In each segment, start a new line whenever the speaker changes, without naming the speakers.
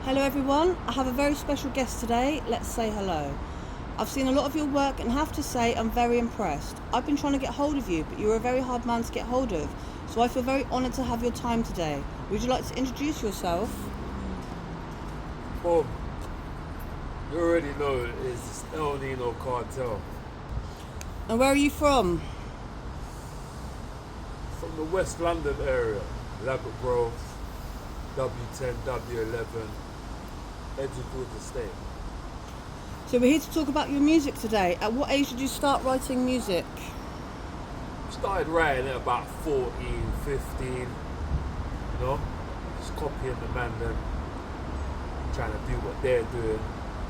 Hello everyone, I have a very special guest today. Let's say hello. I've seen a lot of your work and have to say I'm very impressed. I've been trying to get hold of you, but you're a very hard man to get hold of, so I feel very honoured to have your time today. Would you like to introduce yourself?
Boom. You already know it's Nino Cartel.
And where are you from?
From the West London area. Labatt Grove, W10, W11, Edgewood Estate.
So we're here to talk about your music today. At what age did you start writing music?
Started writing at about 14, 15, you know, just copying the man them, trying to do what they're doing.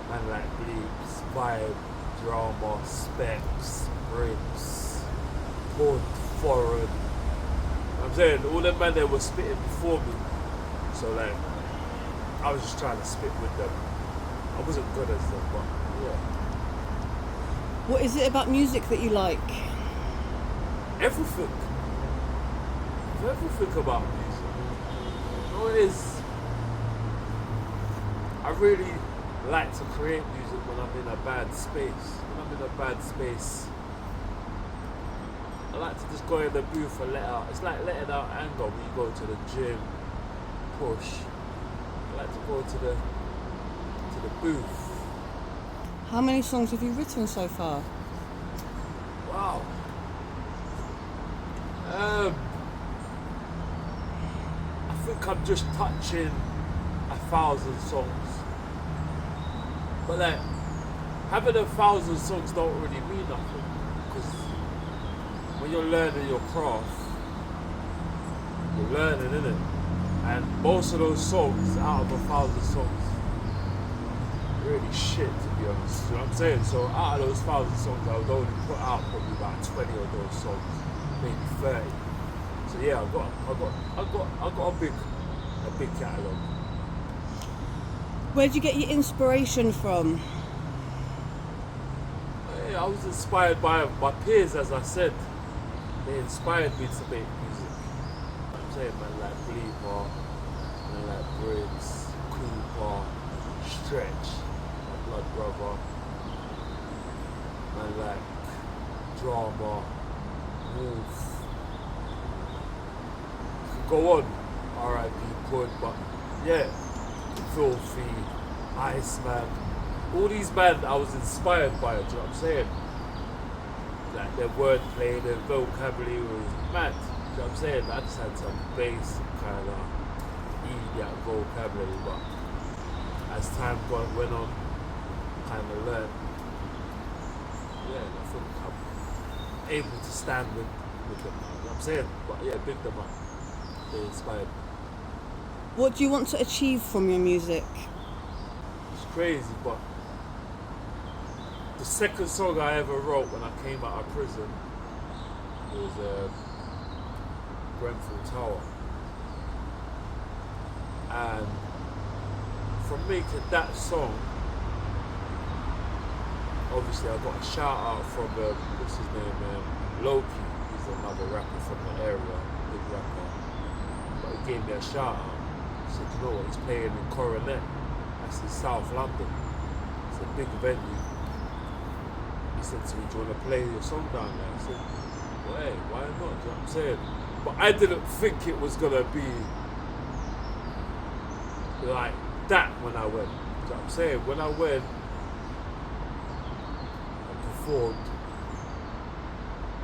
Man like Bleeps, Vibe, Drama, Specs, Briggs, Hood, Foreign. I'm saying all them man they were spitting before me. So like, I was just trying to spit with them. I wasn't good as them, but yeah.
What is it about music that you like?
Everything. Everything about music. You know, it is. I really like to create music when I'm in a bad space. When I'm in a bad space, I like to just go in the booth and let out. It's like letting out anger when you go to the gym, push. I like to go to the booth.
How many songs have you written so far?
Wow. I think I'm just touching 1,000 songs. But like, having 1,000 songs don't really mean nothing. Because when you're learning your craft, you're learning, innit? And most of those songs, out of 1,000 songs, really shit, to be honest. You know what I'm saying? So out of those 1,000 songs, I would only put out probably about 20 of those songs, maybe 30. So yeah, I got a big catalogue.
Where do you get your inspiration from?
I was inspired by my peers, as I said. They inspired me to make music. I'm saying, man, like Bleeper, man, like Briggs, Cooper, Stretch, my blood brother, man, like Drama, Wolf. Go on, R.I.P. Good, but yeah, Filthy, Iceman. All these bands I was inspired by, do you know what I'm saying? Like their wordplay, their vocabulary was mad. Do you know what I'm saying? I just had some basic kind of idiot vocabulary, but as time went on, kind of learned. Yeah, I think I'm able to stand with them. You know what I'm saying? But yeah, big them up. They inspired me.
What do you want to achieve from your music?
It's crazy, but the second song I ever wrote when I came out of prison was Grenfell Tower. And from making that song, obviously I got a shout out from, what's his name, Loki. He's another rapper from the area, big rapper. But he gave me a shout out. He said, you know what, he's playing in Coronet. That's in South London. It's a big venue. He said to me, do you want to play your song down there? I said, well, hey, why not? Do you know what I'm saying? But I didn't think it was going to be like that when I went. Do you know what I'm saying? When I went and performed,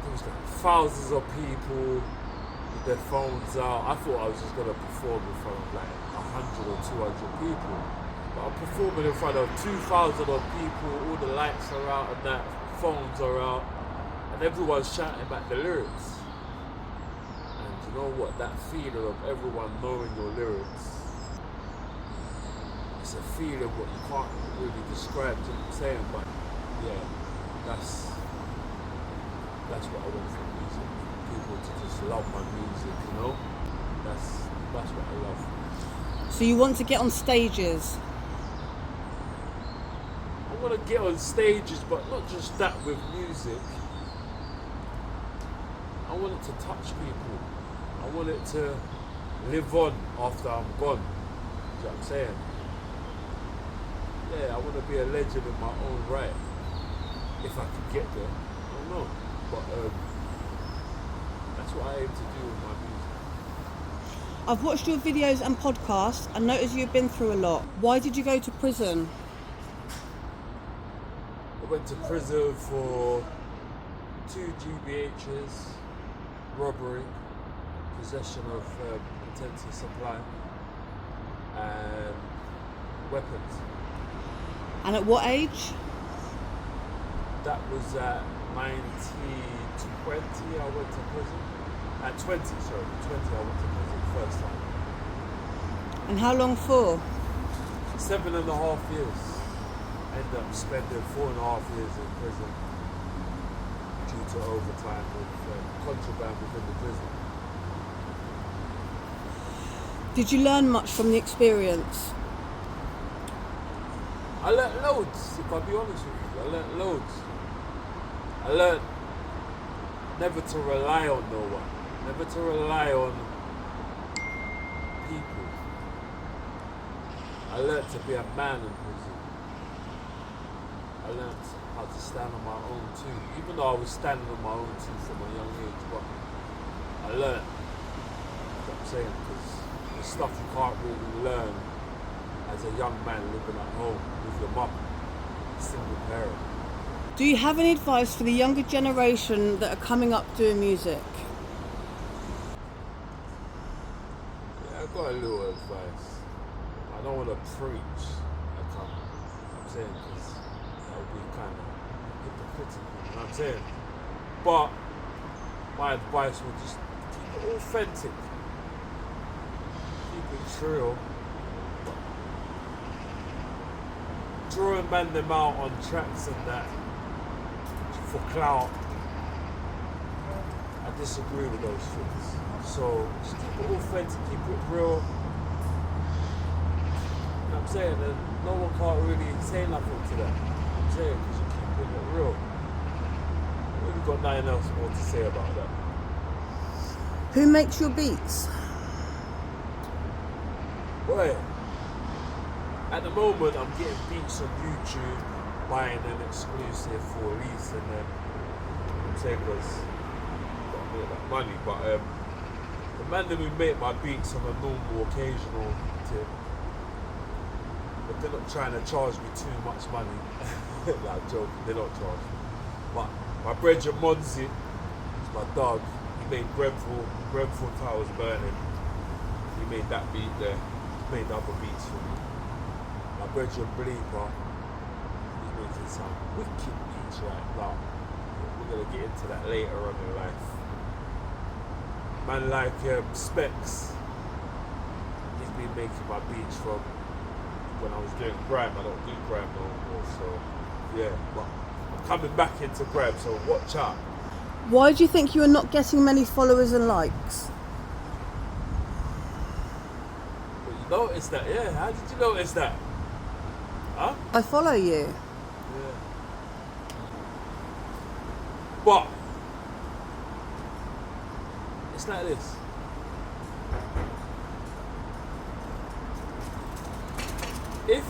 there was like thousands of people with their phones out. I thought I was just going to perform in front of like 100 or 200 people. But I'm performing in front of 2,000 of people, all the lights are out and that, phones are out, and everyone's shouting back the lyrics. And you know what? That feeling of everyone knowing your lyrics, it's a feeling what you can't really describe, you know what I'm saying? But yeah, that's what I want from music. People to just love my music, you know? That's what I love.
So you want to get on stages?
I want to get on stages, but not just that with music. I want it to touch people. I want it to live on after I'm gone. Do you know what I'm saying? yeah, I want to be a legend in my own right. If I could get there, I don't know. But that's what I aim to do with my music.
I've watched your videos and podcasts and noticed you've been through a lot. Why did you go to prison?
I went to prison for 2 GBHs, robbery, possession of intent to supply, and weapons.
And at what age?
That was at 19, 20 I went to prison. At 20 I went to prison first time.
And how long for?
7.5 years. Ended up spending 4.5 years in prison due to overtime with contraband within the prison.
Did you learn much from the experience?
I learnt loads, if I'll be honest with you. I learnt loads. I learnt never to rely on no one. Never to rely on people. I learnt to be a man in prison. I learnt how to stand on my own too. Even though I was standing on my own too from a young age, but I learnt. That's what I'm saying, because there's stuff you can't really learn as a young man living at home with your mum, single parent.
Do you have any advice for the younger generation that are coming up doing music?
Yeah, I've got a little advice. I don't want to preach I'm saying, because that would be kind of hypocritical, you know what I'm saying? But my advice would just keep it authentic. Keep it true. Drawing man them out on tracks and that for clout, I disagree with those things. So just keep it authentic, keep it real. You know what I'm saying? And no one can't really say nothing to that. You know what I'm saying? Because you're keeping it real. I really got nothing else more to say about that.
Who makes your beats?
Boy, at the moment I'm getting beats on YouTube, buying an exclusive for release, and then I'm saying because I've got to make that money. But the man that we make my beats on a normal, occasional tip, but they're not trying to charge me too much money. Like, I'm joking, they don't charge me. But my brother Monzi, is my dog, he made Grenfell Towers Burning. He made that beat there. He made other beats for me. My brother Bleeper, he's making some wicked beats right now. We're gonna get into that later on in life. Man like Specs, he's been making my beats from when I was doing grime. I don't do grime no more, so yeah, but I'm coming back into grime, so watch out.
Why do you think you are not getting many followers and likes?
But you noticed that, yeah? How did you notice that? Huh?
I follow you.
Yeah. But it's like this. If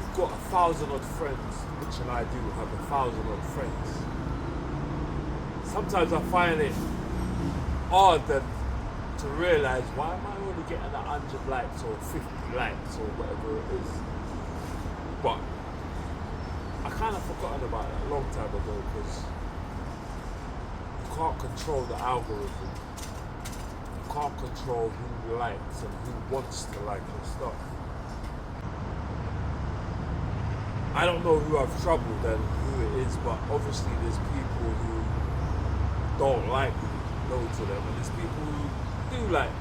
you've got 1,000 odd friends, which and I do have 1,000 odd friends, sometimes I find it hard then to realise, why am I only getting 100 likes or 50 likes or whatever it is? But I kind of forgotten about it a long time ago, because you can't control the algorithm. You can't control who likes and who wants to like your stuff. I don't know who I've troubled and who it is, but obviously there's people who don't like me, loads of them, and there's people who do like me.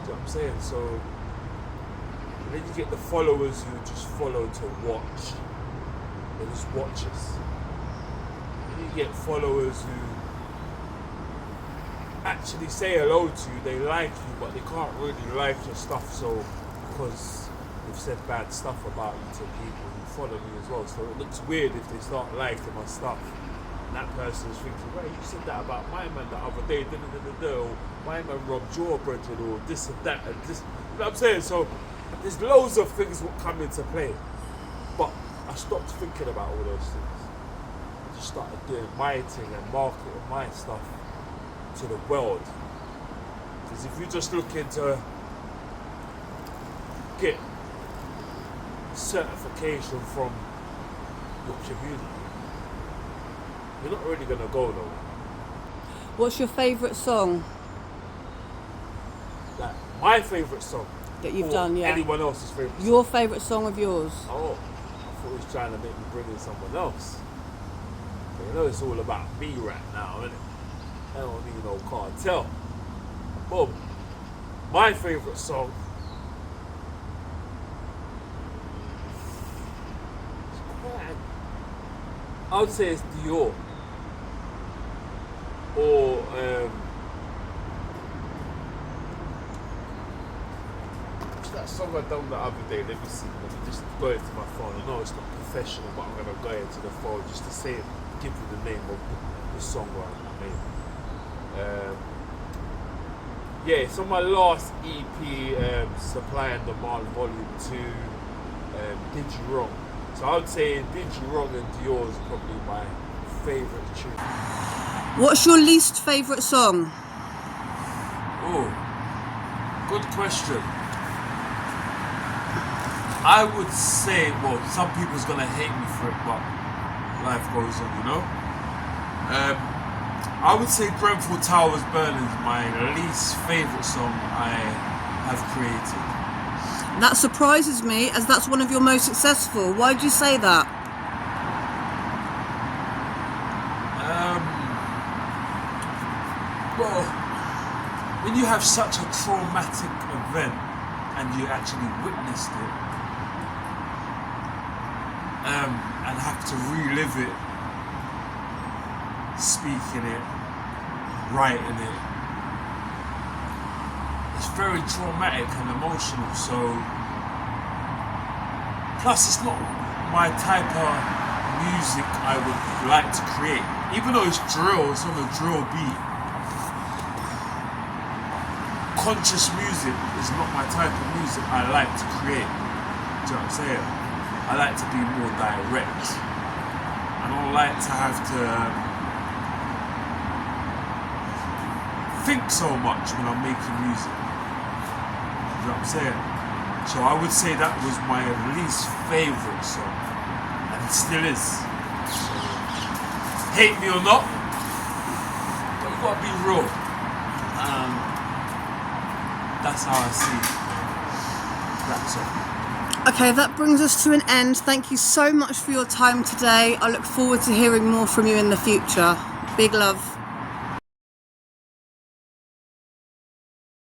You know what I'm saying? So and then you get the followers who just follow to watch. They're just watchers. And you get followers who actually say hello to you, they like you, but they can't really like your stuff, so because they've said bad stuff about you to people who follow me as well. So it looks weird if they start liking my stuff. And that person's thinking, right, you said that about my man the other day, or my man robbed your brethren, or this and that, and this. You know what I'm saying? So there's loads of things that come into play. But I stopped thinking about all those things. I just started doing my thing and marketing my stuff to the world. Because if you're just looking to get certification from your community, you're not really going to go nowhere.
What's your favourite song
Like, my favourite song.
that you've
or
done? Yeah.
anyone else's favourite song.
Your favourite song of yours?
Oh, I thought he was trying to make me bring in someone else. But you know it's all about me right now, isn't it? I don't need no cartel. Boom. My favourite song. I would say it's Dior. Or what's that song I done the other day? Let me see. Let me just go into my phone. I know it's not professional, but I'm gonna go into the phone just to say, give you the name of the song I made. Yeah, it's on my last EP, Supply and Demand Volume 2, Did You Wrong. So I would say Did You Wrong and Dior is probably my favourite tune.
What's your least favourite song?
Oh, good question. I would say, well, some people's gonna hate me for it, but life goes on, you know? I would say Grenfell Towers Burning is my least favourite song I have created.
That surprises me, as that's one of your most successful. Why did you say that?
Well, when you have such a traumatic event and you actually witnessed it, and have to relive it, speaking it, writing it, it's very traumatic and emotional. So, plus it's not my type of music I would like to create. Even though it's drill, it's on a drill beat. Conscious music is not my type of music I like to create. Do you know what I'm saying? I like to be more direct. I don't like to have to think so much when I'm making music. You know what I'm saying? So I would say that was my least favourite song. And it still is. So, hate me or not, but you gotta be real. That's how I see that song.
Okay, that brings us to an end. Thank you so much for your time today. I look forward to hearing more from you in the future. Big love.